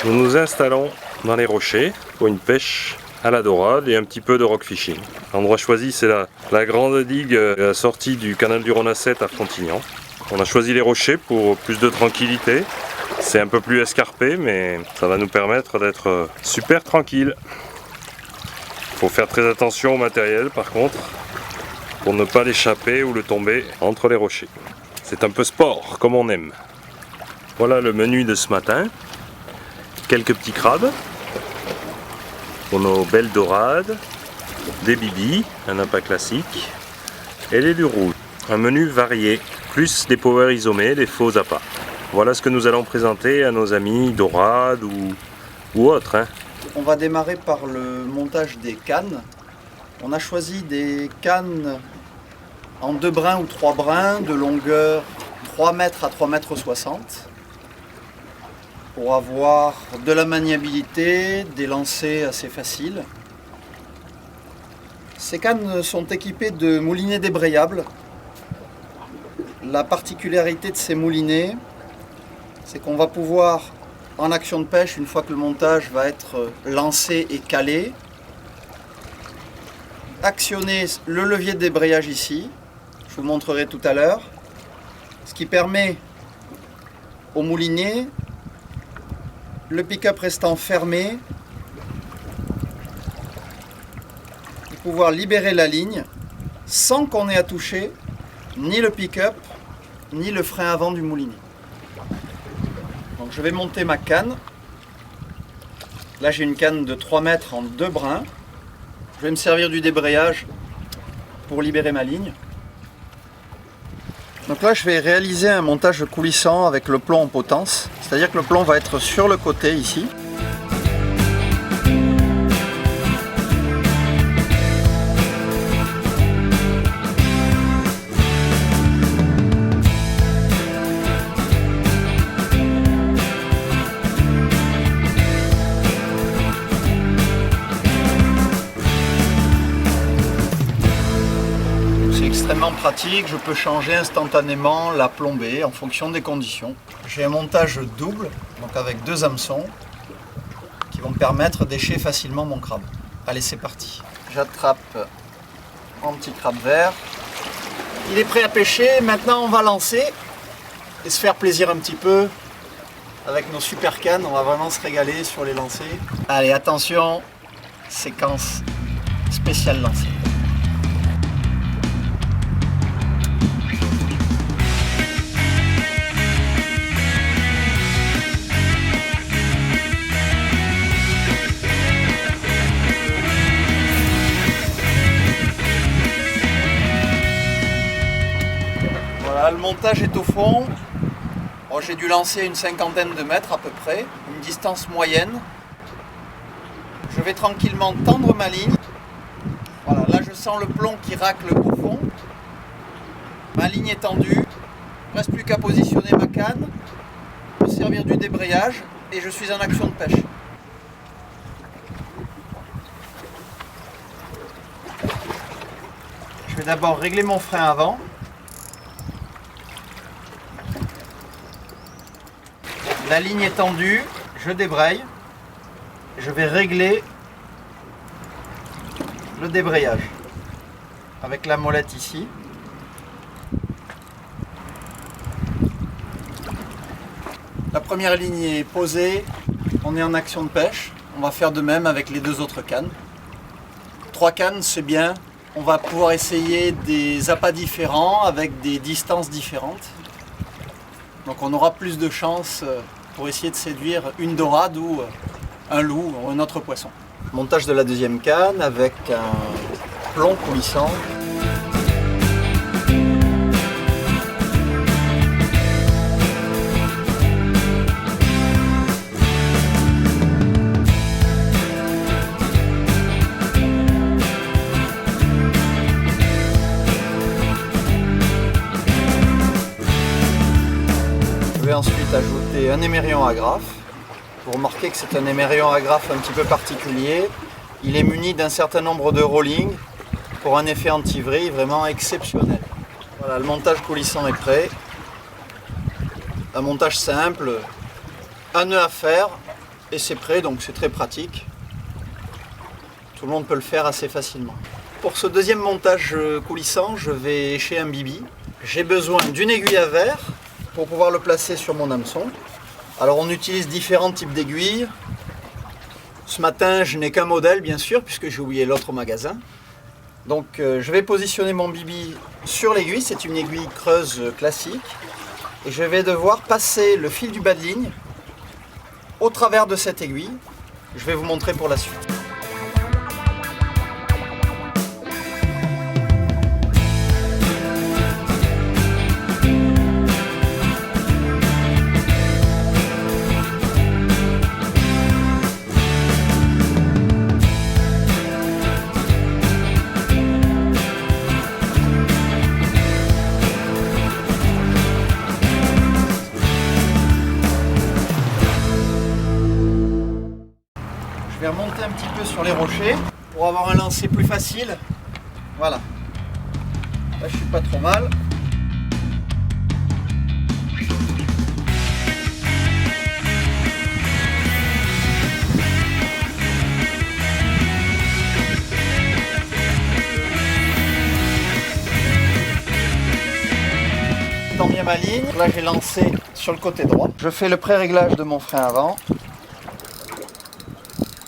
Nous nous installons dans les rochers pour une pêche à la dorade et un petit peu de rock fishing. L'endroit choisi, c'est la grande digue à la sortie du canal du Rhône à 7 à Frontignan. On a choisi les rochers pour plus de tranquillité. C'est un peu plus escarpé, mais ça va nous permettre d'être super tranquille. Il faut faire très attention au matériel par contre, pour ne pas l'échapper ou le tomber entre les rochers. C'est un peu sport, comme on aime. Voilà le menu de ce matin. Quelques petits crabes pour nos belles dorades, des bibis, un appât classique, et les lus rouges. Un menu varié, plus des power isomés, des faux appâts. Voilà ce que nous allons présenter à nos amis dorades ou autres. Hein. On va démarrer par le montage des cannes. On a choisi des cannes en 2 brins ou 3 brins de longueur 3 mètres à 3 mètres 60 pour avoir de la maniabilité, des lancers assez faciles. Ces cannes sont équipées de moulinets débrayables. La particularité de ces moulinets, c'est qu'on va pouvoir, en action de pêche, une fois que le montage va être lancé et calé, actionner le levier de débrayage ici, je vous montrerai tout à l'heure, ce qui permet au moulinet, le pick-up restant fermé, de pouvoir libérer la ligne sans qu'on ait à toucher ni le pick-up ni le frein avant du moulinet. Donc je vais monter ma canne. Là j'ai une canne de 3 mètres en 2 brins. Je vais me servir du débrayage pour libérer ma ligne. Donc là je vais réaliser un montage coulissant avec le plomb en potence. C'est-à-dire que le plomb va être sur le côté ici. Extrêmement pratique, je peux changer instantanément la plombée en fonction des conditions. J'ai un montage double, donc avec 2 hameçons qui vont me permettre d'écher facilement mon crabe. Allez, c'est parti. J'attrape mon petit crabe vert. Il est prêt à pêcher, maintenant on va lancer et se faire plaisir un petit peu avec nos super cannes. On va vraiment se régaler sur les lancers. Allez, attention, séquence spéciale lancée. Le montage est au fond. Bon, j'ai dû lancer une 50aine de mètres à peu près, une distance moyenne. Je vais tranquillement tendre ma ligne. Voilà, là je sens le plomb qui racle au fond. Ma ligne est tendue. Il ne reste plus qu'à positionner ma canne, me servir du débrayage et je suis en action de pêche. Je vais d'abord régler mon frein avant. La ligne est tendue, je débraye, je vais régler le débrayage avec la molette ici. La première ligne est posée, on est en action de pêche, on va faire de même avec les 2 autres cannes. 3 cannes c'est bien, on va pouvoir essayer des appâts différents avec des distances différentes. Donc on aura plus de chances pour essayer de séduire une dorade ou un loup ou un autre poisson. Montage de la 2e canne avec un plomb coulissant. Je vais ensuite ajouter un émerillon agrafe. Vous remarquez que c'est un émerillon agrafe un petit peu particulier. Il est muni d'un certain nombre de rollings pour un effet anti-vrille vraiment exceptionnel. Voilà, le montage coulissant est prêt. Un montage simple, un nœud à faire et c'est prêt, donc c'est très pratique. Tout le monde peut le faire assez facilement. Pour ce deuxième montage coulissant, je vais écher un bibi. J'ai besoin d'une aiguille à verre pour pouvoir le placer sur mon hameçon. Alors on utilise différents types d'aiguilles. Ce matin, je n'ai qu'un modèle bien sûr, puisque j'ai oublié l'autre au magasin. Donc je vais positionner mon bibi sur l'aiguille, c'est une aiguille creuse classique. Et je vais devoir passer le fil du bas de ligne au travers de cette aiguille. Je vais vous montrer pour la suite. Je vais remonter un petit peu sur les rochers pour avoir un lancer plus facile. Voilà. Là, je suis pas trop mal. Dans bien ma ligne. Là, j'ai lancé sur le côté droit. Je fais le pré-réglage de mon frein avant.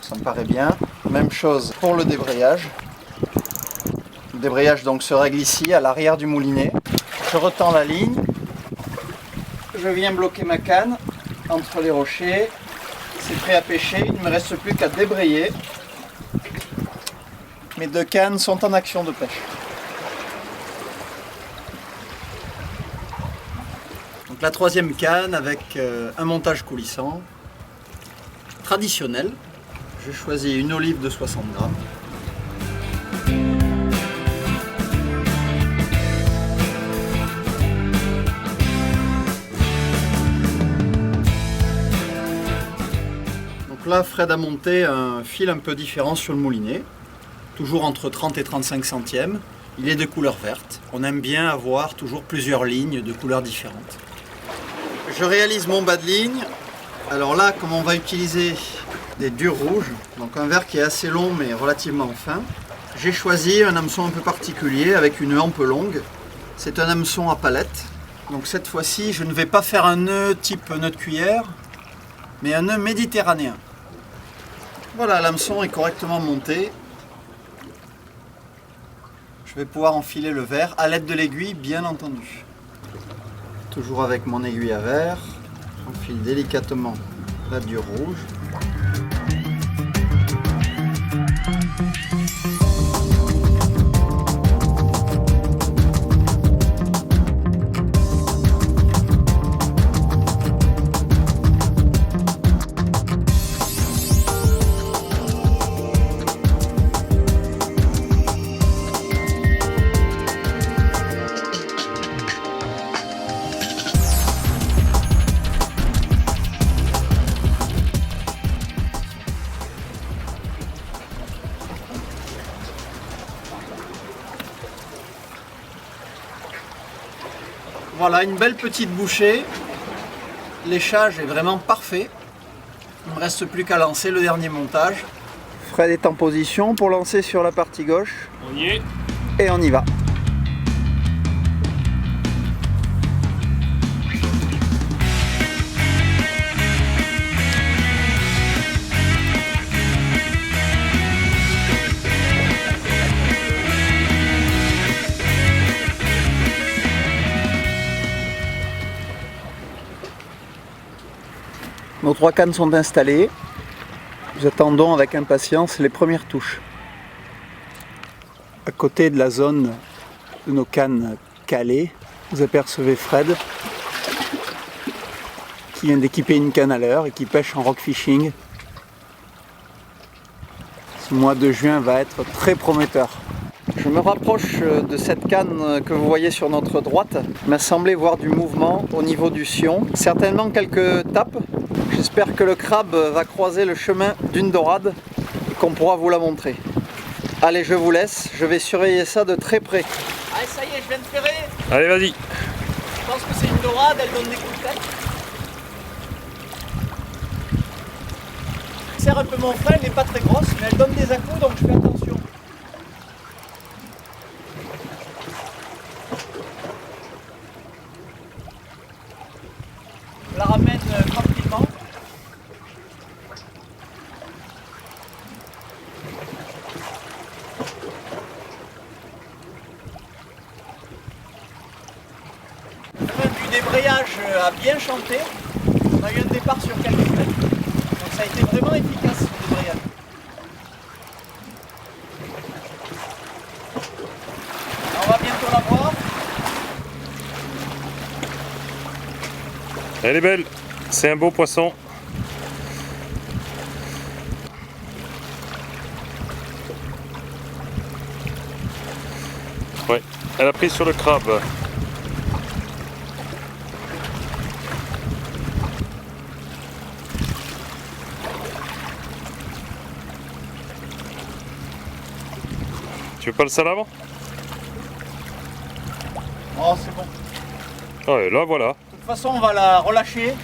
Ça me paraît bien. Même chose pour le débrayage. Le débrayage donc se règle ici à l'arrière du moulinet. Je retends la ligne. Je viens bloquer ma canne entre les rochers. C'est prêt à pêcher. Il ne me reste plus qu'à débrayer. Mes deux cannes sont en action de pêche. Donc la troisième canne avec un montage coulissant traditionnel. J'ai choisi une olive de 60 grammes. Donc là, Fred a monté un fil un peu différent sur le moulinet, toujours entre 30 et 35 centièmes. Il est de couleur verte. On aime bien avoir toujours plusieurs lignes de couleurs différentes. Je réalise mon bas de ligne. Alors là, comme on va utiliser des durs rouges, donc un verre qui est assez long mais relativement fin, j'ai choisi un hameçon un peu particulier avec une hampe longue. C'est un hameçon à palette. Donc cette fois-ci, je ne vais pas faire un nœud type nœud de cuillère, mais un nœud méditerranéen. Voilà, l'hameçon est correctement monté. Je vais pouvoir enfiler le verre à l'aide de l'aiguille, bien entendu. Toujours avec mon aiguille à verre, j'enfile délicatement la dure rouge. Voilà, une belle petite bouchée. L'échage est vraiment parfait. Il ne me reste plus qu'à lancer le dernier montage. Fred est en position pour lancer sur la partie gauche. On y est. Et on y va. Nos trois cannes sont installées. Nous attendons avec impatience les premières touches. À côté de la zone de nos cannes calées, vous apercevez Fred qui vient d'équiper une canne à l'heure et qui pêche en rock fishing. Ce mois de juin va être très prometteur. Je me rapproche de cette canne que vous voyez sur notre droite. Il m'a semblé voir du mouvement au niveau du sion. Certainement quelques tapes. J'espère que le crabe va croiser le chemin d'une dorade et qu'on pourra vous la montrer. Allez, je vous laisse. Je vais surveiller ça de très près. Allez, ça y est, je viens de ferrer. Allez, vas-y. Je pense que c'est une dorade, elle donne des coups de tête. serre un peu mon frein, elle n'est pas très grosse, mais elle donne des à-coups, donc je fais attention. Je la ramène tranquillement. Du débrayage a bien chanté. On a eu un départ sur quelques mètres. Donc ça a été vraiment efficace ce débrayage. On va bientôt la voir. Elle est belle, c'est un beau poisson. Ouais, elle a pris sur le crabe. Tu veux pas le salamandre? Oh, c'est bon. Ouais, là voilà. De toute façon, on va la relâcher.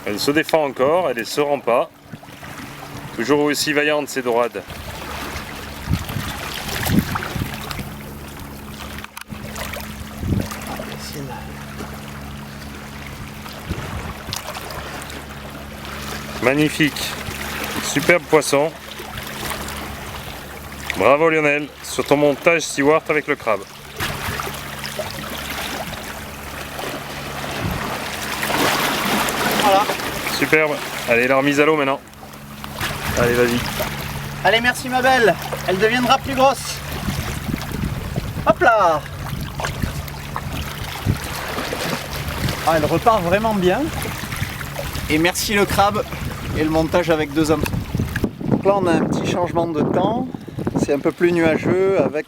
Elle se défend encore, elle ne se rend pas. Toujours aussi vaillante ces dorades. Magnifique, superbe poisson. Bravo Lionel, sur ton montage Stewart avec le crabe. Voilà. Superbe, allez la remise à l'eau maintenant. Allez vas-y. Allez, merci ma belle. Elle deviendra plus grosse. Hop là. Ah, elle repart vraiment bien. Et merci le crabe et le montage avec 2 hameçons. Donc là, on a un petit changement de temps. C'est un peu plus nuageux avec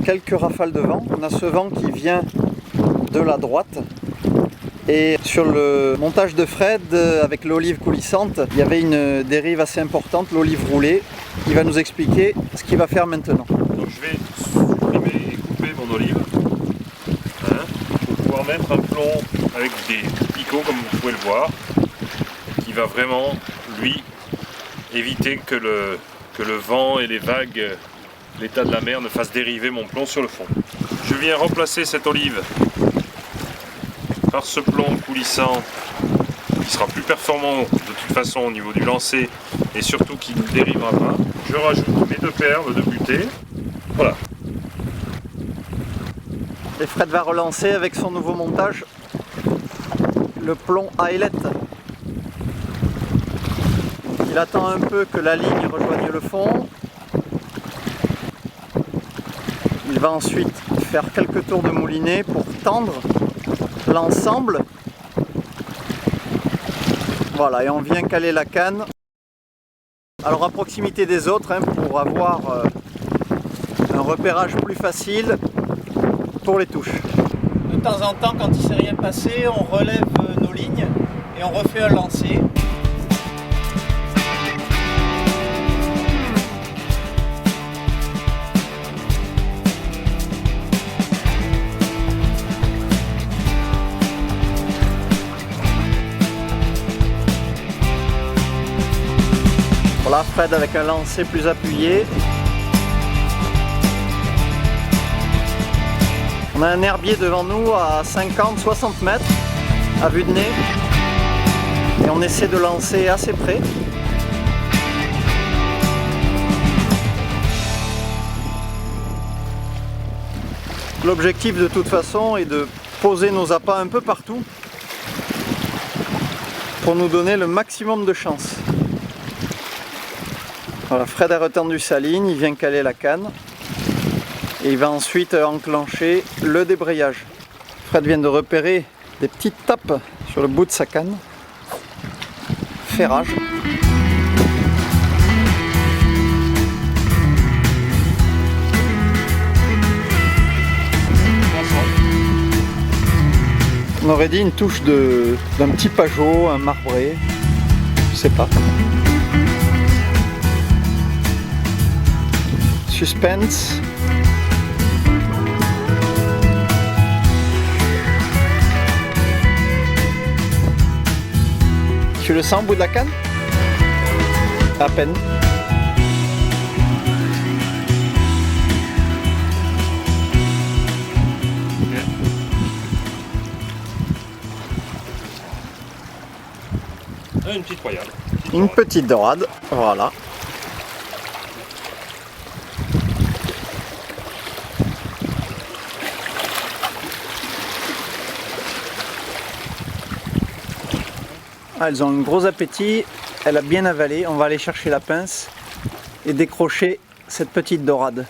quelques rafales de vent. On a ce vent qui vient de la droite. Et sur le montage de Fred avec l'olive coulissante, il y avait une dérive assez importante, l'olive roulée. Il va nous expliquer ce qu'il va faire maintenant. Donc je vais supprimer et couper mon olive pour pouvoir mettre un plomb avec des picots comme vous pouvez le voir, qui va vraiment lui éviter que le vent et les vagues, l'état de la mer ne fassent dériver mon plomb sur le fond. Je viens remplacer cette olive par ce plomb coulissant qui sera plus performant de toute façon au niveau du lancer et surtout qui ne dérivera pas. Je rajoute mes 2 perles de butée. Voilà. Et Fred va relancer avec son nouveau montage le plomb Eyelet. Il attend un peu que la ligne rejoigne le fond. Il va ensuite faire quelques tours de moulinet pour tendre l'ensemble. Voilà, et on vient caler la canne. Alors à proximité des autres, pour avoir un repérage plus facile pour les touches. De temps en temps, quand il ne s'est rien passé, on relève nos lignes et on refait un lancer. Voilà, Fred avec un lancer plus appuyé. On a un herbier devant nous à 50-60 mètres à vue de nez. Et on essaie de lancer assez près. L'objectif de toute façon est de poser nos appâts un peu partout pour nous donner le maximum de chance. Voilà, Fred a retendu sa ligne, il vient caler la canne et il va ensuite enclencher le débrayage. Fred vient de repérer des petites tapes sur le bout de sa canne. Ferrage. On aurait dit une touche d'un petit pajot, un marbré, je sais pas. Suspense. Tu le sens au bout de la canne? À peine. Une petite royale. Une petite dorade, voilà. Ah, elles ont un gros appétit, elle a bien avalé, on va aller chercher la pince et décrocher cette petite dorade.